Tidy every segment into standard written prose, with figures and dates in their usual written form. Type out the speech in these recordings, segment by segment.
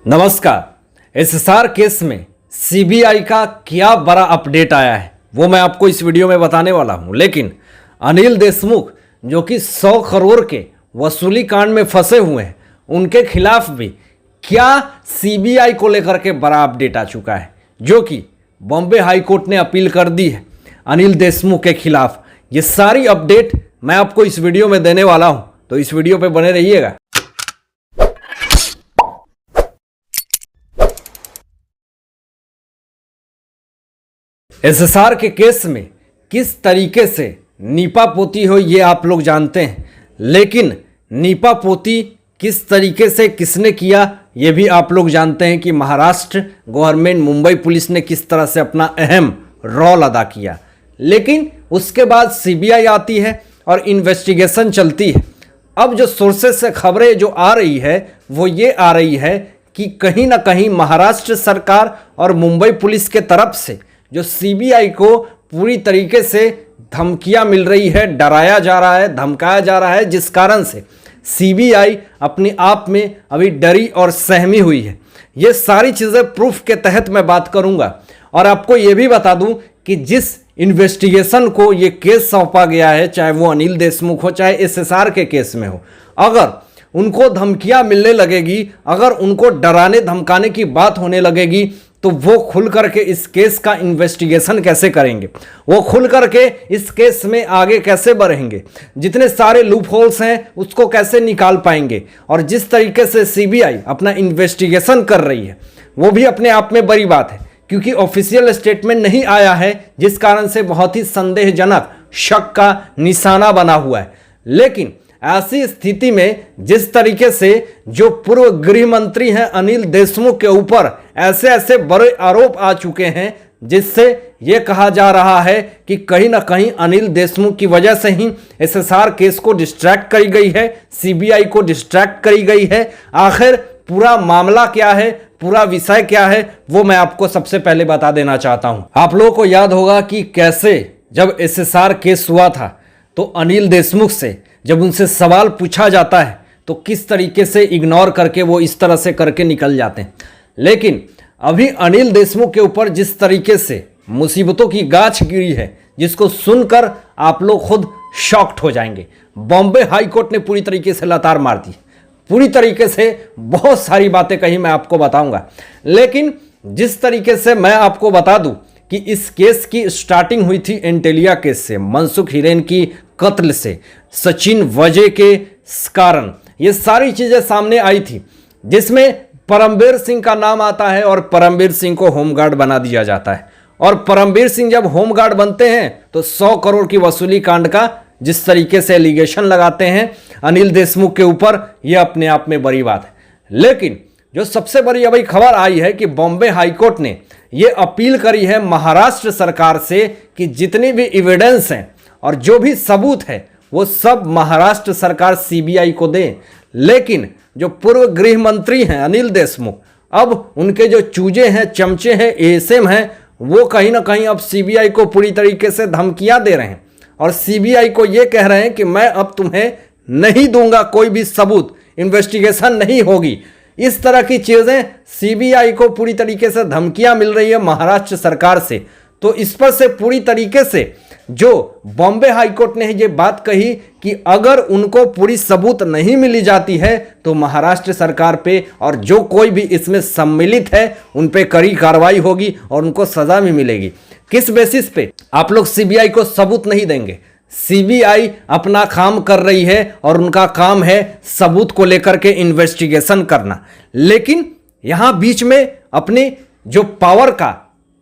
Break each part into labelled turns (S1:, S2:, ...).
S1: नमस्कार। SSR case में CBI का क्या बड़ा अपडेट आया है वो मैं आपको इस वीडियो में बताने वाला हूं। लेकिन अनिल देशमुख जो कि 100 करोड़ के वसूली कांड में फंसे हुए हैं, उनके खिलाफ भी क्या सीबीआई को लेकर के बड़ा अपडेट आ चुका है, जो कि बॉम्बे हाई कोर्ट ने अपील कर दी है अनिल देशमुख के खिलाफ। ये सारी अपडेट मैं आपको इस वीडियो में देने वाला हूं, तो इस वीडियो पे बने रहिएगा। एसएसआर के केस में किस तरीके से नीपा पोती हो ये आप लोग जानते हैं, लेकिन नीपा पोती किस तरीके से किसने किया ये भी आप लोग जानते हैं कि महाराष्ट्र गवर्नमेंट, मुंबई पुलिस ने किस तरह से अपना अहम रोल अदा किया। लेकिन उसके बाद सीबीआई आती है और इन्वेस्टिगेशन चलती है। अब जो सोर्सेस से खबरें जो आ रही है वो ये आ रही है कि कहीं ना कहीं महाराष्ट्र सरकार और मुंबई पुलिस के तरफ से जो सीबीआई को पूरी तरीके से धमकियां मिल रही है, डराया जा रहा है, धमकाया जा रहा है, जिस कारण से सीबीआई अपने आप में अभी डरी और सहमी हुई है। ये सारी चीज़ें प्रूफ के तहत मैं बात करूंगा और आपको ये भी बता दूं कि जिस इन्वेस्टिगेशन को ये केस सौंपा गया है, चाहे वो अनिल देशमुख हो चाहे एसएसआर के केस में हो, अगर उनको धमकियां मिलने लगेगी, अगर उनको डराने धमकाने की बात होने लगेगी, तो वो खुल करके इस केस का इन्वेस्टिगेशन कैसे करेंगे, वो खुल करके इस केस में आगे कैसे बढ़ेंगे, जितने सारे लूप होल्स हैं उसको कैसे निकाल पाएंगे। और जिस तरीके से सीबीआई अपना इन्वेस्टिगेशन कर रही है वो भी अपने आप में बड़ी बात है, क्योंकि ऑफिशियल स्टेटमेंट नहीं आया है, जिस कारण से बहुत ही संदेहजनक, शक का निशाना बना हुआ है। लेकिन ऐसी स्थिति में जिस तरीके से जो पूर्व गृह मंत्री हैं अनिल देशमुख के ऊपर ऐसे ऐसे बड़े आरोप आ चुके हैं, जिससे यह कहा जा रहा है कि कहीं ना कहीं अनिल देशमुख की वजह से ही एसएसआर केस को डिस्ट्रैक्ट करी गई है, सीबीआई को डिस्ट्रैक्ट करी गई है। आखिर पूरा मामला क्या है, पूरा विषय क्या है, वो मैं आपको सबसे पहले बता देना चाहता हूं। आप लोगों को याद होगा कि कैसे जब एसएसआर केस हुआ था तो अनिल देशमुख से जब उनसे सवाल पूछा जाता है तो किस तरीके से इग्नोर करके वो इस तरह से करके निकल जाते हैं। लेकिन अभी अनिल देशमुख के ऊपर जिस तरीके से मुसीबतों की गाछ गिरी है, जिसको सुनकर आप लोग खुद शॉक्ड हो जाएंगे। बॉम्बे हाई कोर्ट ने पूरी तरीके से लतार मार दी, पूरी तरीके से बहुत सारी बातें कही, मैं आपको बताऊंगा। लेकिन जिस तरीके से मैं आपको बता दूं कि इस केस की स्टार्टिंग हुई थी एंटेलिया केस से, मनसुख हिरेन की कत्ल से, सचिन वजह के कारण ये सारी चीजें सामने आई थी, जिसमें परमबीर सिंह का नाम आता है और परमबीर सिंह को होमगार्ड बना दिया जाता है। और परमबीर सिंह जब होमगार्ड बनते हैं तो 100 करोड़ की वसूली कांड का जिस तरीके से एलिगेशन लगाते हैं अनिल देशमुख के ऊपर, यह अपने आप में बड़ी बात है। लेकिन जो सबसे बड़ी अभी खबर आई है कि बॉम्बे हाईकोर्ट ने यह अपील करी है महाराष्ट्र सरकार से कि जितनी भी एविडेंस हैं और जो भी सबूत है वो सब महाराष्ट्र सरकार सीबीआई को दे। लेकिन जो पूर्व गृह मंत्री हैं अनिल देशमुख, अब उनके जो चूजे हैं, चमचे हैं, एएसएम हैं, वो कहीं ना कहीं अब सीबीआई को पूरी तरीके से धमकियां दे रहे हैं और सीबीआई को ये कह रहे हैं कि मैं अब तुम्हें नहीं दूंगा कोई भी सबूत, इन्वेस्टिगेशन नहीं होगी। इस तरह की चीजें सीबीआई को पूरी तरीके से धमकियां मिल रही है महाराष्ट्र सरकार से। तो इस पर से पूरी तरीके से जो बॉम्बे हाईकोर्ट ने ये बात कही कि अगर उनको पूरी सबूत नहीं मिली जाती है तो महाराष्ट्र सरकार पे और जो कोई भी इसमें सम्मिलित है उन पे कड़ी कार्रवाई होगी और उनको सजा भी मिलेगी। किस बेसिस पे आप लोग सीबीआई को सबूत नहीं देंगे? सीबीआई अपना काम कर रही है और उनका काम है सबूत को लेकर के इन्वेस्टिगेशन करना। लेकिन यहां बीच में अपनी जो पावर का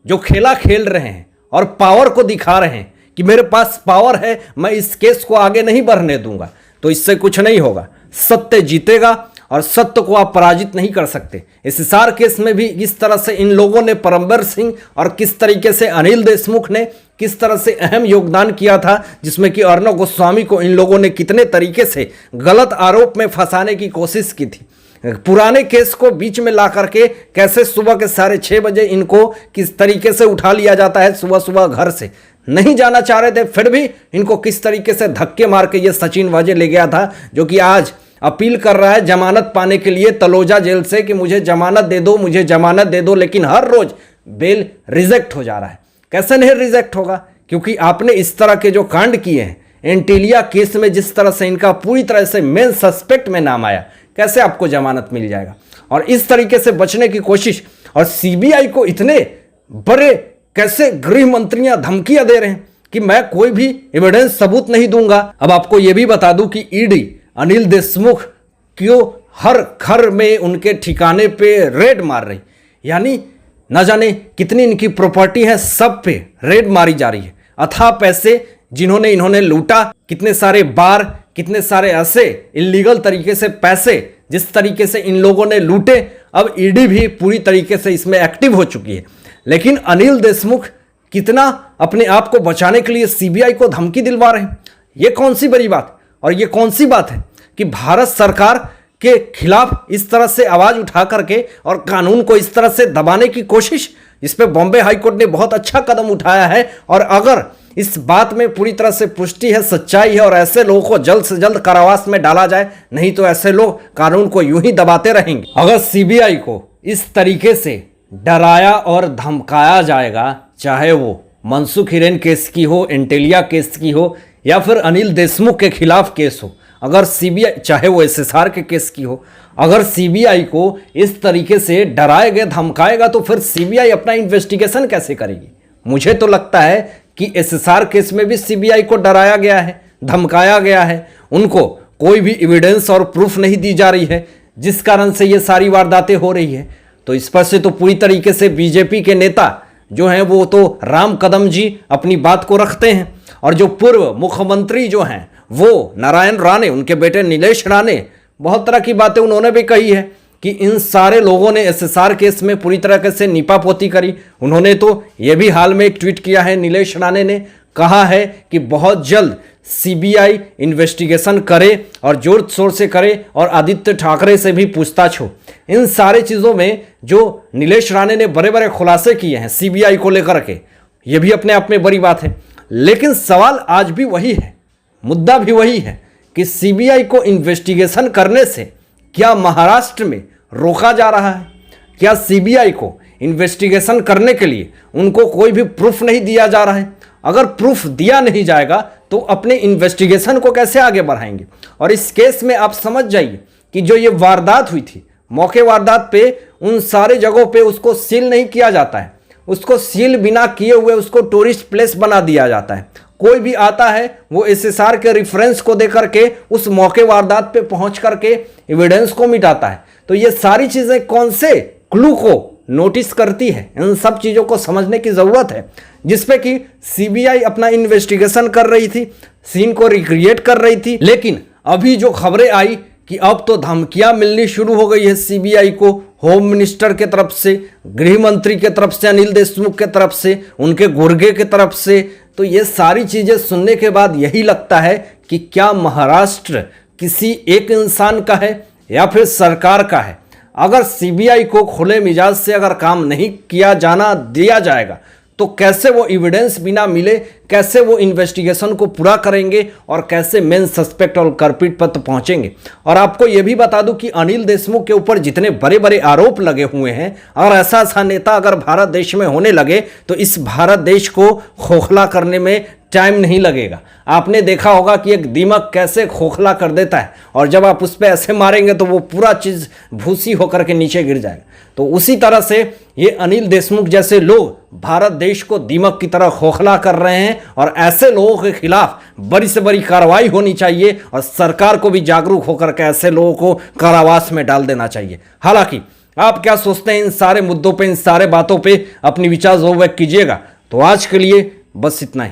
S1: जो खेला खेल रहे हैं और पावर को दिखा रहे हैं कि मेरे पास पावर है, मैं इस केस को आगे नहीं बढ़ने दूंगा, तो इससे कुछ नहीं होगा। सत्य जीतेगा और सत्य को आप पराजित नहीं कर सकते। एसएसआर केस में भी इस तरह से इन लोगों ने, परमबीर सिंह और किस तरीके से अनिल देशमुख ने किस तरह से अहम योगदान किया था, जिसमें कि अर्णव गोस्वामी को इन लोगों ने कितने तरीके से गलत आरोप में फंसाने की कोशिश की थी। पुराने केस को बीच में ला करके कैसे सुबह के 6:30 बजे इनको किस तरीके से उठा लिया जाता है, सुबह सुबह घर से नहीं जाना चाह रहे थे, फिर भी इनको किस तरीके से धक्के मार के ये सचिन वाजे ले गया था, जो कि आज अपील कर रहा है जमानत पाने के लिए तलोजा जेल से कि मुझे जमानत दे दो, मुझे जमानत दे दो, लेकिन हर रोज बेल रिजेक्ट हो जा रहा है। कैसे नहीं रिजेक्ट होगा? क्योंकि आपने इस तरह के जो कांड किए हैं, एंटीलिया केस में जिस तरह से इनका पूरी तरह से मेन सस्पेक्ट में नाम आया, कैसे आपको जमानत मिल जाएगा? और इस तरीके से बचने की कोशिश, और सीबीआई को इतने बड़े कैसे गृह मंत्रियां धमकियां दे रहे हैं कि मैं कोई भी एविडेंस सबूत नहीं दूंगा। अब आपको यह भी बता दूं कि ईडी अनिल देशमुख क्यों हर घर में उनके ठिकाने पे रेड मार रही, यानी न जाने कितनी इनकी प्रॉपर्टी है, सब पे रेड मारी जा रही है। अथाह पैसे जिन्होंने इन्होंने लूटा, कितने सारे बार, कितने सारे ऐसे इलीगल तरीके से पैसे जिस तरीके से इन लोगों ने लूटे, अब ईडी भी पूरी तरीके से इसमें एक्टिव हो चुकी है। लेकिन अनिल देशमुख कितना अपने आप को बचाने के लिए सीबीआई को धमकी दिलवा रहे हैं। ये कौन सी बड़ी बात और ये कौन सी बात है कि भारत सरकार के खिलाफ इस तरह से आवाज उठा करके और कानून को इस तरह से दबाने की कोशिश, इस पे बॉम्बे हाईकोर्ट ने बहुत अच्छा कदम उठाया है। और अगर इस बात में पूरी तरह से पुष्टि है, सच्चाई है, और ऐसे लोगों को जल्द से जल्द कारावास में डाला जाए, नहीं तो ऐसे लोग कानून को यूं ही दबाते रहेंगे। अगर सीबीआई को इस तरीके से डराया और धमकाया जाएगा, चाहे वो मनसुख हिरेन केस की हो, एंटीलिया केस की हो, या फिर अनिल देशमुख के खिलाफ केस हो, अगर सीबीआई, चाहे वो एसएसआर के केस की हो, अगर सीबीआई को इस तरीके से डराएगा, धमकाएगा, तो फिर सीबीआई अपना इन्वेस्टिगेशन कैसे करेगी? मुझे तो लगता है कि एसएसआर केस में भी सीबीआई को डराया गया है, धमकाया गया है, उनको कोई भी एविडेंस और प्रूफ नहीं दी जा रही है, जिस कारण से ये सारी वारदातें हो रही है। तो इस पर से तो पूरी तरीके से बीजेपी के नेता जो हैं वो तो राम कदम जी अपनी बात को रखते हैं, और जो पूर्व मुख्यमंत्री जो हैं वो नारायण राणे, उनके बेटे नीलेश राणे, बहुत तरह की बातें उन्होंने भी कही है कि इन सारे लोगों ने एसएसआर केस में पूरी तरह से नीपापोती करी। उन्होंने तो ये भी हाल में एक ट्वीट किया है, नीलेश राणे ने कहा है कि बहुत जल्द सीबीआई इन्वेस्टिगेशन करे और जोर शोर से करे और आदित्य ठाकरे से भी पूछताछ हो। इन सारे चीज़ों में जो नीलेश राणे ने बड़े बड़े खुलासे किए हैं सीबीआई को लेकर के, ये भी अपने आप में बड़ी बात है। लेकिन सवाल आज भी वही है, मुद्दा भी वही है कि सीबीआई को इन्वेस्टिगेशन करने से क्या महाराष्ट्र में रोका जा रहा है? क्या सीबीआई को इन्वेस्टिगेशन करने के लिए उनको कोई भी प्रूफ नहीं दिया जा रहा है? अगर प्रूफ दिया नहीं जाएगा तो अपने इन्वेस्टिगेशन को कैसे आगे बढ़ाएंगे? और इस केस में आप समझ जाइए कि जो ये वारदात हुई थी, मौके वारदात पे उन सारे जगहों पे उसको सील नहीं किया जाता है, उसको सील बिना किए हुए उसको टूरिस्ट प्लेस बना दिया जाता है। कोई भी आता है वो एसएसआर के रेफरेंस को दे करके उस मौके वारदात पे पहुंच करके एविडेंस को मिटाता है। तो ये सारी चीज़ें कौन से क्लू को नोटिस करती है? इन सब चीज़ों को समझने की ज़रूरत है, जिसपे कि सीबीआई अपना इन्वेस्टिगेशन कर रही थी, सीन को रिक्रिएट कर रही थी। लेकिन अभी जो खबरें आई कि अब तो धमकियां मिलनी शुरू हो गई है सीबीआई को, होम मिनिस्टर के तरफ से, गृह मंत्री के तरफ से, अनिल देशमुख के तरफ से, उनके गुर्गे के तरफ से। तो ये सारी चीज़ें सुनने के बाद यही लगता है कि क्या महाराष्ट्र किसी एक इंसान का है या फिर सरकार का है? अगर सीबीआई को खुले मिजाज से अगर काम नहीं किया जाना दिया जाएगा तो कैसे वो एविडेंस बिना मिले, कैसे वो इन्वेस्टिगेशन को पूरा करेंगे और कैसे मेन सस्पेक्ट और कल्प्रिट पर पहुंचेंगे? और आपको ये भी बता दूं कि अनिल देशमुख के ऊपर जितने बड़े बड़े आरोप लगे हुए हैं, और ऐसा ऐसा नेता अगर भारत देश में होने लगे तो इस भारत देश को खोखला करने में टाइम नहीं लगेगा। आपने देखा होगा कि एक दीमक कैसे खोखला कर देता है, और जब आप उस पर ऐसे मारेंगे तो वो पूरा चीज़ भूसी होकर के नीचे गिर जाएगा। तो उसी तरह से ये अनिल देशमुख जैसे लोग भारत देश को दीमक की तरह खोखला कर रहे हैं, और ऐसे लोगों के खिलाफ बड़ी से बड़ी कार्रवाई होनी चाहिए और सरकार को भी जागरूक होकर के ऐसे लोगों को कारावास में डाल देना चाहिए। हालांकि आप क्या सोचते हैं इन सारे मुद्दों पे, इन सारे बातों पे? अपनी विचार जरूर व्यक्त कीजिएगा। तो आज के लिए बस इतना ही।